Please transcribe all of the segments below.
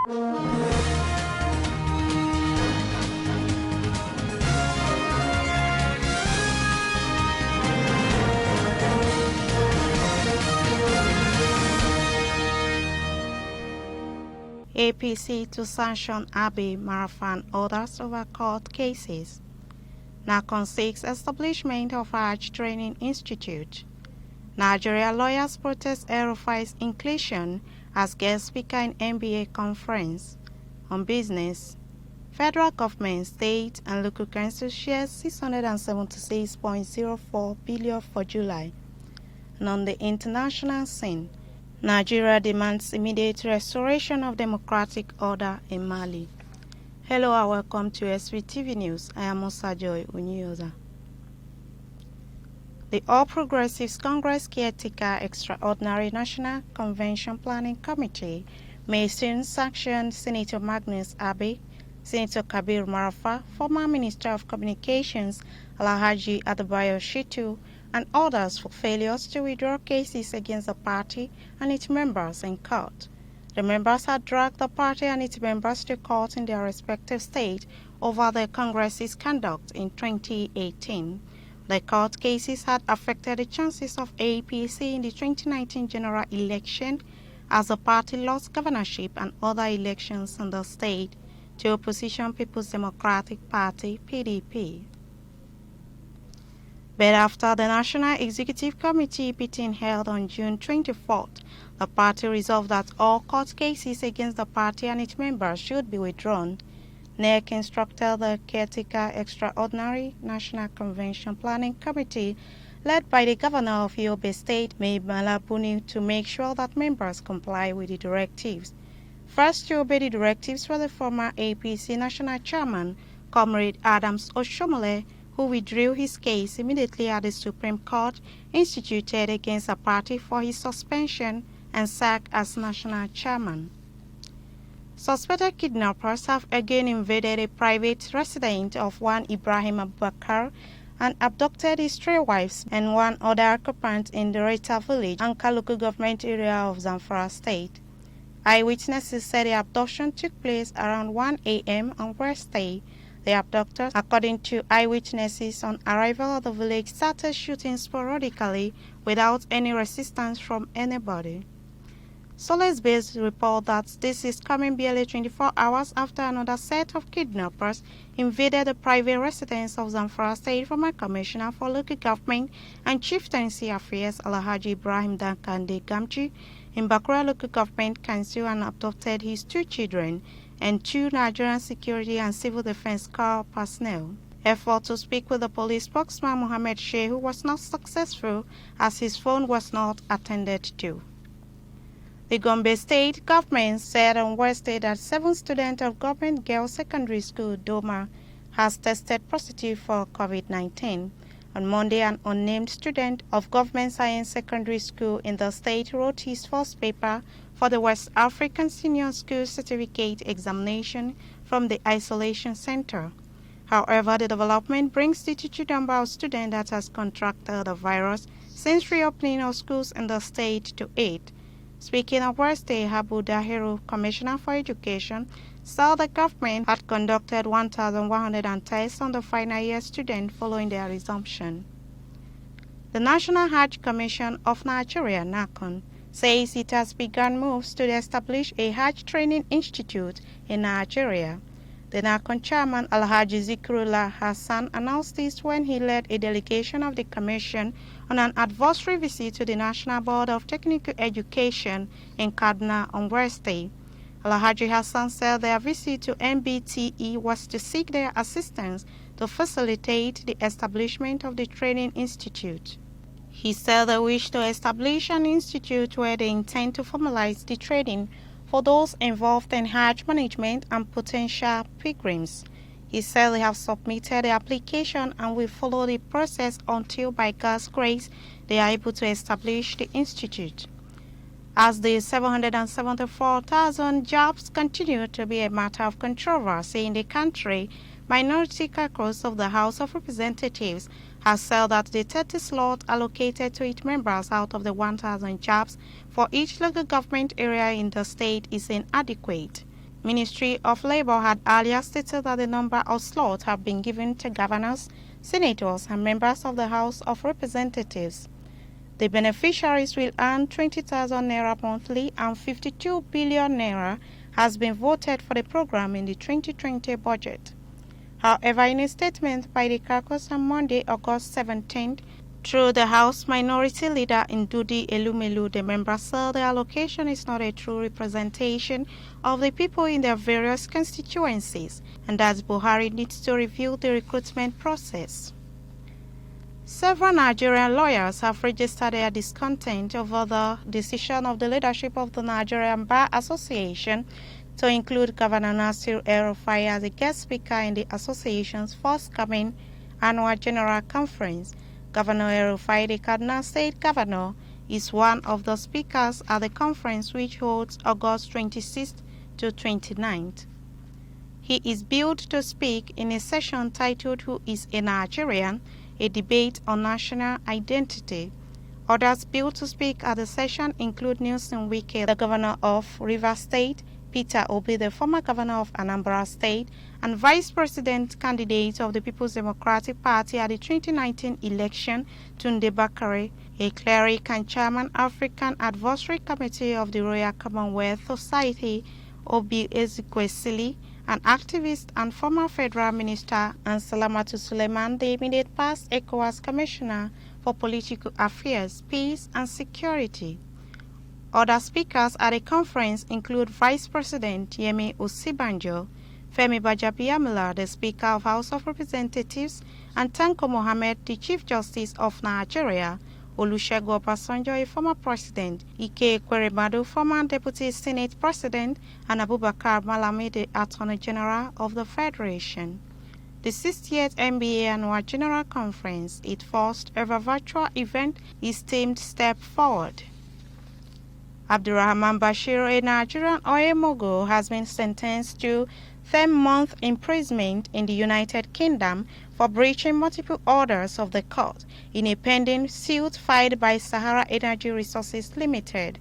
APC to sanction Abe, Marafan others over court cases. NACON seeks establishment of Hajj Training Institute. Nigeria lawyers protest El-Rufai's inclusion as guest speaker in NBA conference. On business, federal government, state and local council shares 676.04 billion for July. And on the international scene, Nigeria demands immediate restoration of democratic order in Mali. Hello and welcome to Svtv News. I am Osajoy Unyoza. The All Progressives Congress Caretaker Extraordinary National Convention Planning Committee may soon sanction Senator Magnus Abe, Senator Kabir Marafa, former Minister of Communications Alhaji Adebayo Shitu, and others for failures to withdraw cases against the party and its members in court. The members had dragged the party and its members to court in their respective states over the Congress's conduct in 2018. The court cases had affected the chances of APC in the 2019 general election as the party lost governorship and other elections in the state to opposition People's Democratic Party (PDP). But after the National Executive Committee meeting held on June 24th, the party resolved that all court cases against the party and its members should be withdrawn. NEC instructed the Caretaker Extraordinary National Convention Planning Committee, led by the Governor of Yobe State, Mai Mala Buni, to make sure that members comply with the directives. First to obey the directives were the former APC National Chairman, Comrade Adams Oshomole, who withdrew his case immediately at the Supreme Court instituted against the party for his suspension and sack as national chairman. Suspected kidnappers have again invaded a private residence of one Ibrahim Abubakar and abducted his three wives and one other occupant in the Reta village, Anka local government area of Zamfara state. Eyewitnesses said the abduction took place around 1 a.m. on Wednesday. The abductors, according to eyewitnesses, on arrival at the village, started shooting sporadically without any resistance from anybody. Solace-based report that this is coming barely 24 hours after another set of kidnappers invaded the private residence of Zamfara State former Commissioner for Local Government and Chieftaincy Affairs Alhaji Ibrahim Dankande Gamji in Bakura Local Government Council and abducted his two children and two Nigerian Security and Civil Defense Corps personnel. Effort to speak with the police spokesman Mohammed Shehu was not successful as his phone was not attended to. The Gombe State government said on Wednesday that 7 students of Government Girls Secondary School, Doma, has tested positive for COVID-19. On Monday, an unnamed student of Government Science Secondary School in the state wrote his first paper for the West African Senior School Certificate examination from the isolation center. However, the development brings the total number of students that has contracted the virus since reopening of schools in the state to 8. Speaking on Wednesday, Habu Dahiru, Commissioner for Education, said the government had conducted 1,100 tests on the final year students following their resumption. The National Hajj Commission of Nigeria, NACON, says it has begun moves to establish a Hajj Training Institute in Nigeria. The NACON chairman Alhaji Zikrullah Hassan announced this when he led a delegation of the Commission on an advisory visit to the National Board of Technical Education in Kaduna on Wednesday. Alhaji Hassan said their visit to NBTE was to seek their assistance to facilitate the establishment of the training institute. He said they wish to establish an institute where they intend to formalize the training for those involved in Hajj management and potential pilgrims. He said they have submitted the application and will follow the process until, by God's grace, they are able to establish the institute. As the 774,000 jobs continue to be a matter of controversy in the country, Minority Caucus of the House of Representatives has said that the 30 slot allocated to its members out of the 1,000 jobs for each local government area in the state is inadequate. Ministry of Labour had earlier stated that the number of slots have been given to governors, senators, and members of the House of Representatives. The beneficiaries will earn 20,000 naira monthly, and 52 billion naira has been voted for the program in the 2020 budget. However, in a statement by the caucus on Monday, August 17th, through the House Minority Leader Ndudi Elumelu, the members said the allocation is not a true representation of the people in their various constituencies, and that Buhari needs to review the recruitment process. Several Nigerian lawyers have registered their discontent over the decision of the leadership of the Nigerian Bar Association to include Governor Nasir El-Rufai as a guest speaker in the association's forthcoming annual general conference. Governor El-Rufai, the Kaduna State Governor, is one of the speakers at the conference, which holds August 26th to 29th. He is billed to speak in a session titled "Who is a Nigerian?", a debate on national identity. Others billed to speak at the session include Nelson Wike, the governor of Rivers State, Peter Obi, the former governor of Anambra State, and vice president candidate of the People's Democratic Party at the 2019 election, Tunde Bakare, a cleric and chairman African Advisory Committee of the Royal Commonwealth Society, Obi Ezekwesili, an activist and former federal minister, and Salamatu Suleiman, the immediate past ECOWAS Commissioner for Political Affairs, Peace and Security. Other speakers at the conference include Vice President Yemi Osibanjo, Femi Bajabiamila, the Speaker of House of Representatives, and Tanko Mohammed, the Chief Justice of Nigeria, Olusegun Obasanjo, a former president, Ike Ekweremadu, former deputy Senate president, and Abubakar Malami, the Attorney General of the Federation. The 60th NBA Annual General Conference, its first ever virtual event, is themed Step Forward. Abdurrahman Bashir, a Nigerian oil mogul, has been sentenced to 10-month imprisonment in the United Kingdom for breaching multiple orders of the court in a pending suit filed by Sahara Energy Resources Limited.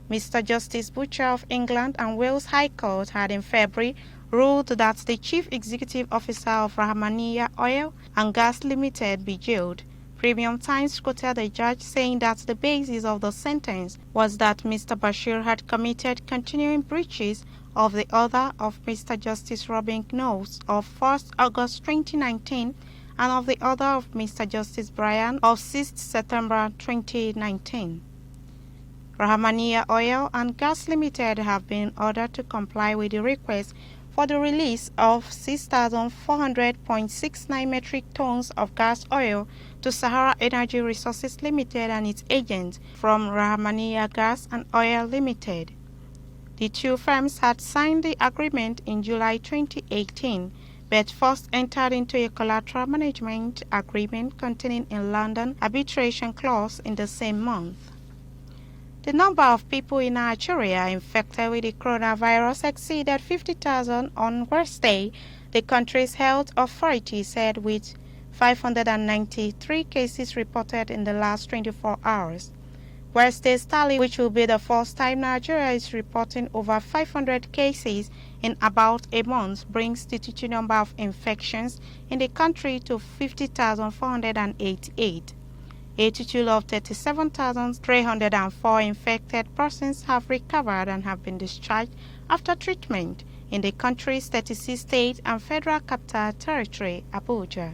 Mr. Justice Butcher of England and Wales High Court had in February ruled that the Chief Executive Officer of Rahmaniya Oil and Gas Limited be jailed. Premium Times quoted the judge saying that the basis of the sentence was that Mr. Bashir had committed continuing breaches of the order of Mr. Justice Robin Knowles of 1st August 2019 and of the order of Mr. Justice Bryan of 6th September 2019. Rahmaniya Oil and Gas Limited have been ordered to comply with the request for the release of 6,400.69 metric tons of gas oil to Sahara Energy Resources Limited and its agents from Rahmaniya Gas and Oil Limited. The two firms had signed the agreement in July 2018, but first entered into a collateral management agreement containing a London arbitration clause in the same month. The number of people in Nigeria infected with the coronavirus exceeded 50,000 on Wednesday, the country's health authority said, with 593 cases reported in the last 24 hours. Wednesday's tally, which will be the first time Nigeria is reporting over 500 cases in about a month, brings the total number of infections in the country to 50,488. A total of 37,304 infected persons have recovered and have been discharged after treatment in the country's 36 state and federal capital territory, Abuja.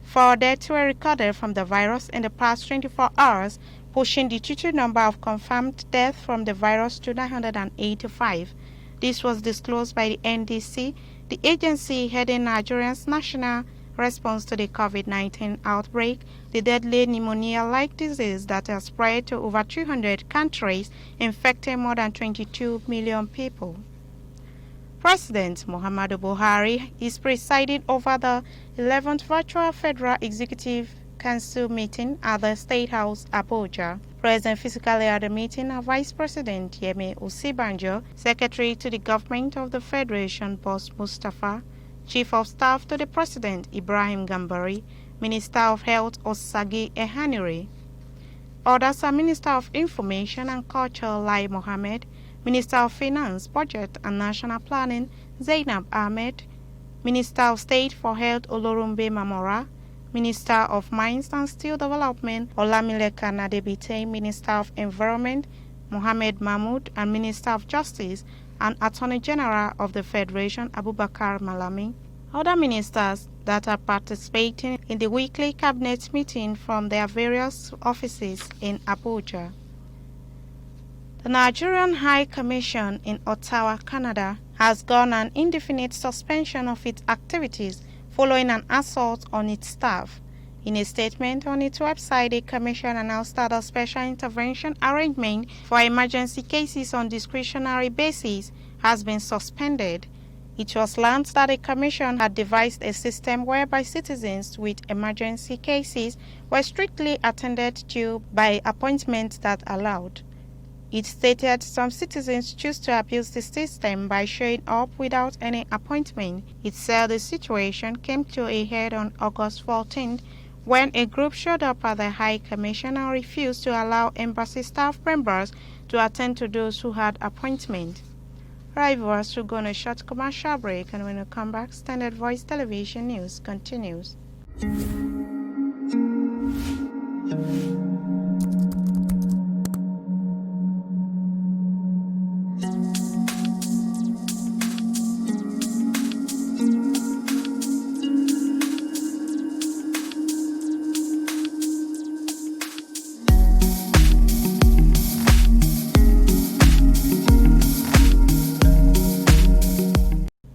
4 deaths were recorded from the virus in the past 24 hours, pushing the total number of confirmed deaths from the virus to 985. This was disclosed by the NDC, the agency heading Nigeria's national response to the COVID-19 outbreak, the deadly pneumonia-like disease that has spread to over 200 countries, infecting more than 22 million people. President Muhammadu Buhari is presiding over the 11th Virtual Federal Executive Council meeting at the State House, Abuja. Present physically at the meeting are Vice President Yemi Osibanjo, Secretary to the Government of the Federation, Boss Mustafa, Chief of Staff to the President Ibrahim Gambari, Minister of Health Osagi Ehanire. Others are Minister of Information and Culture Lai Mohammed, Minister of Finance, Budget and National Planning, Zainab Ahmed, Minister of State for Health, Olorunbe Mamora, Minister of Mines and Steel Development, Olamileka Nadebite, Minister of Environment, Mohammed Mahmoud, and Minister of Justice and Attorney General of the Federation, Abubakar Malami. Other ministers that are participating in the weekly cabinet meeting from their various offices in Abuja. The Nigerian High Commission in Ottawa, Canada, has gone an indefinite suspension of its activities following an assault on its staff. In a statement on its website, the Commission announced that a special intervention arrangement for emergency cases on discretionary basis has been suspended. It was learned that the Commission had devised a system whereby citizens with emergency cases were strictly attended to by appointments that allowed. It stated some citizens choose to abuse the system by showing up without any appointment. It said the situation came to a head on August 14th when a group showed up at the High Commission and refused to allow embassy staff members to attend to those who had appointment. Right, viewers, we're going to short commercial break, and when we come back, Standard Voice Television News continues.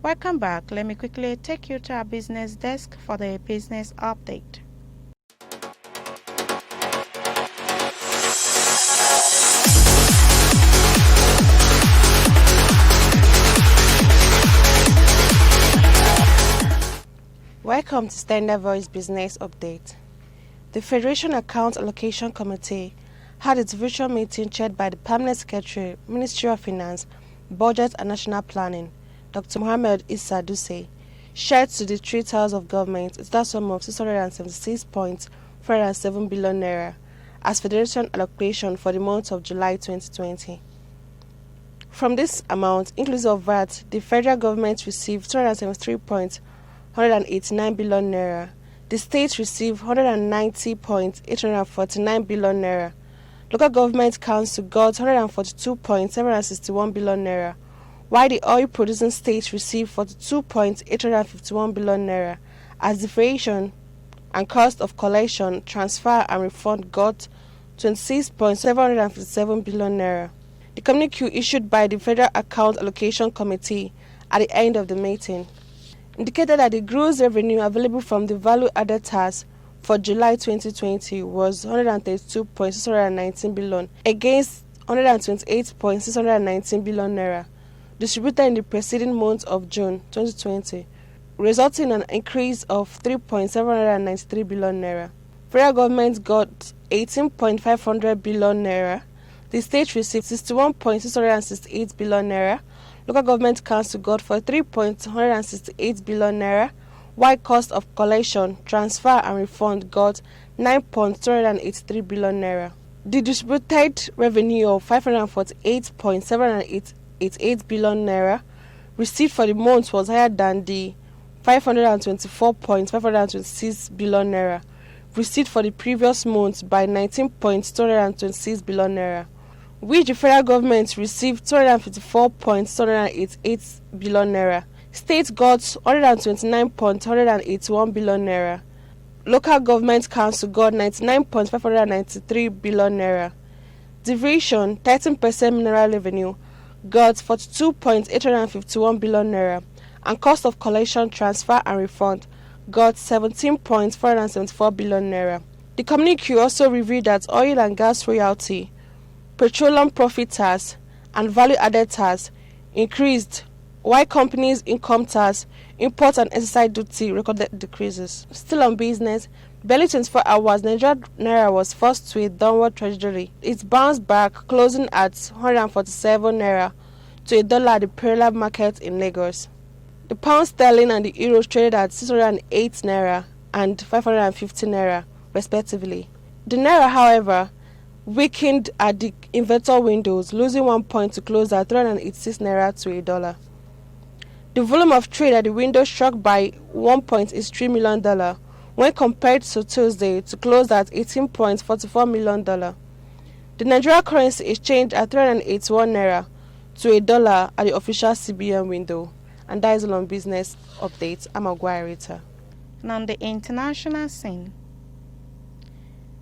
Welcome back. Let me quickly take you to our business desk for the business update. Welcome to Standard Voice Business Update. The Federation Account Allocation Committee had its virtual meeting chaired by the Permanent Secretary, Ministry of Finance, Budget and National Planning, Dr. Mohammed Issa Duse, shared to the three tiers of government a total sum of 676.407 billion naira as Federation allocation for the month of July 2020. From this amount, inclusive of VAT, the federal government received 273.189 billion naira. The state received 190.849 billion naira. Local government council got 142.761 billion naira, while the oil-producing states received 42.851 billion naira, as the variation and cost of collection, transfer and refund got 26.757 billion naira. The communique issued by the Federal Account Allocation Committee at the end of the meeting indicated that the gross revenue available from the value-added tax for July 2020 was 132.619 billion against 128.619 billion naira distributed in the preceding month of June 2020, resulting in an increase of 3.793 billion naira. Federal government got 18.500 billion naira. The state received 61.668 billion naira. Local government council got 43.168 billion naira, while cost of collection, transfer and refund got 9.283 billion naira. The distributed revenue of 548.788 billion naira received for the month was higher than the 524.526 billion naira received for the previous month by 19.226 billion naira, which the federal government received 254.288 billion naira. State got 129.181 billion naira. Local government council got 99.593 billion naira. Division 13% mineral revenue got 42.851 billion naira, and cost of collection, transfer and refund got 17.474 billion naira. The communique also revealed that oil and gas royalty, petroleum profit tax and value-added tax increased, while companies' income tax, import and excise duty recorded decreases. Still on business, barely 24 hours, Nigerian naira was forced to a downward trajectory. It bounced back, closing at 147 naira to a dollar at the parallel market in Lagos. The pound sterling and the euro traded at 608 naira and 550 naira, respectively. The naira, however, weakened at the investor windows, losing 1 point to close at 386 naira to a dollar. The volume of trade at the window shrunk by 1.3 million dollar when compared to Tuesday to close at $18.44 million. The Nigeria currency is changed at 381 naira to a dollar at the official CBN window. And that is all on business updates. I'm Agua. And on the international scene,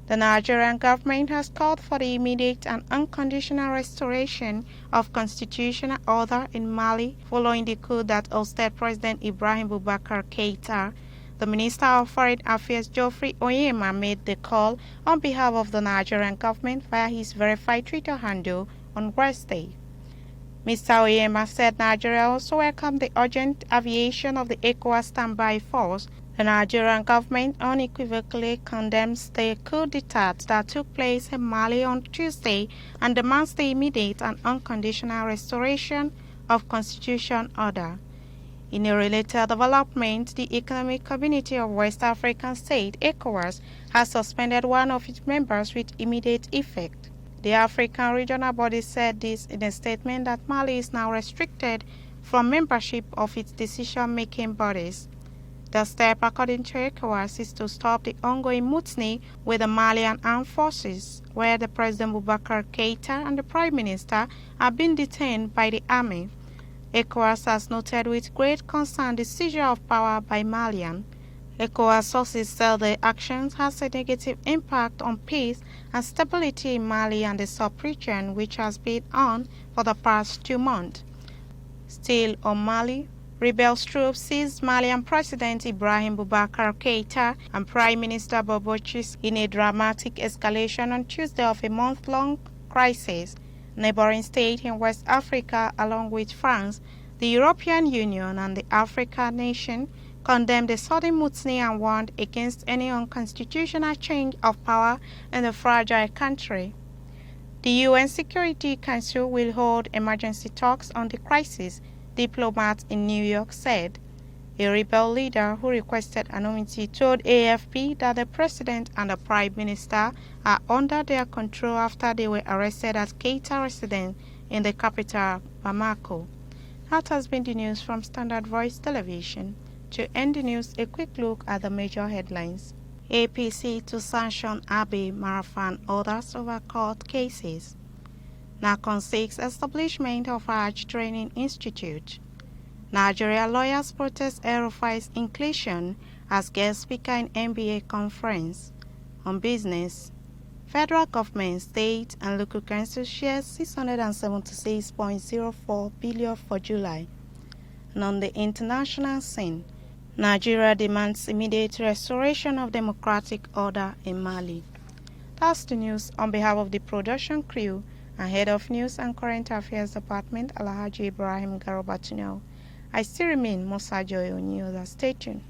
the Nigerian government has called for the immediate and unconditional restoration of constitutional order in Mali following the coup that ousted President Ibrahim Boubacar Keïta. The Minister of Foreign Affairs Geoffrey Oyema made the call on behalf of the Nigerian government via his verified Twitter handle on Wednesday. Mr. Oyema said Nigeria also welcomed the urgent aviation of the ECOWAS standby force. The Nigerian government unequivocally condemns the coup d'etat that took place in Mali on Tuesday and demands the immediate and unconditional restoration of constitutional order. In a related development, the Economic Community of West African States, ECOWAS, has suspended one of its members with immediate effect. The African regional body said this in a statement that Mali is now restricted from membership of its decision-making bodies. The step, according to ECOWAS, is to stop the ongoing mutiny with the Malian armed forces, where the President Boubacar Keïta and the Prime Minister have been detained by the army. ECOWAS has noted with great concern the seizure of power by Malian. ECOWAS sources said the actions has a negative impact on peace and stability in Mali and the sub-region, which has been on for the past 2 months. Still on Mali, rebels troops seized Malian President Ibrahim Boubacar Keïta and Prime Minister Bobo in a dramatic escalation on Tuesday of a month-long crisis. Neighboring states in West Africa, along with France, the European Union and the African nation, condemned the sudden mutiny and warned against any unconstitutional change of power in the fragile country. The UN Security Council will hold emergency talks on the crisis, diplomats in New York said. A rebel leader who requested anonymity told AFP that the president and the prime minister are under their control after they were arrested at Keïta residence in the capital, Bamako. That has been the news from Standard Voice Television. To end the news, a quick look at the major headlines. APC to sanction Abe, Marafan and others over court cases. NACON seeks establishment of Hajj Training Institute. Nigeria lawyers protest El-Rufai's inclusion as guest speaker in NBA conference. On business, federal government, state and local councils share 676.04 billion for July. And on the international scene, Nigeria demands immediate restoration of democratic order in Mali. That's the news on behalf of the production crew and Head of News and Current Affairs Department, Alhaji Ibrahim Garobatunyo. I still remain Musa Joy Onyoza. Stay tuned.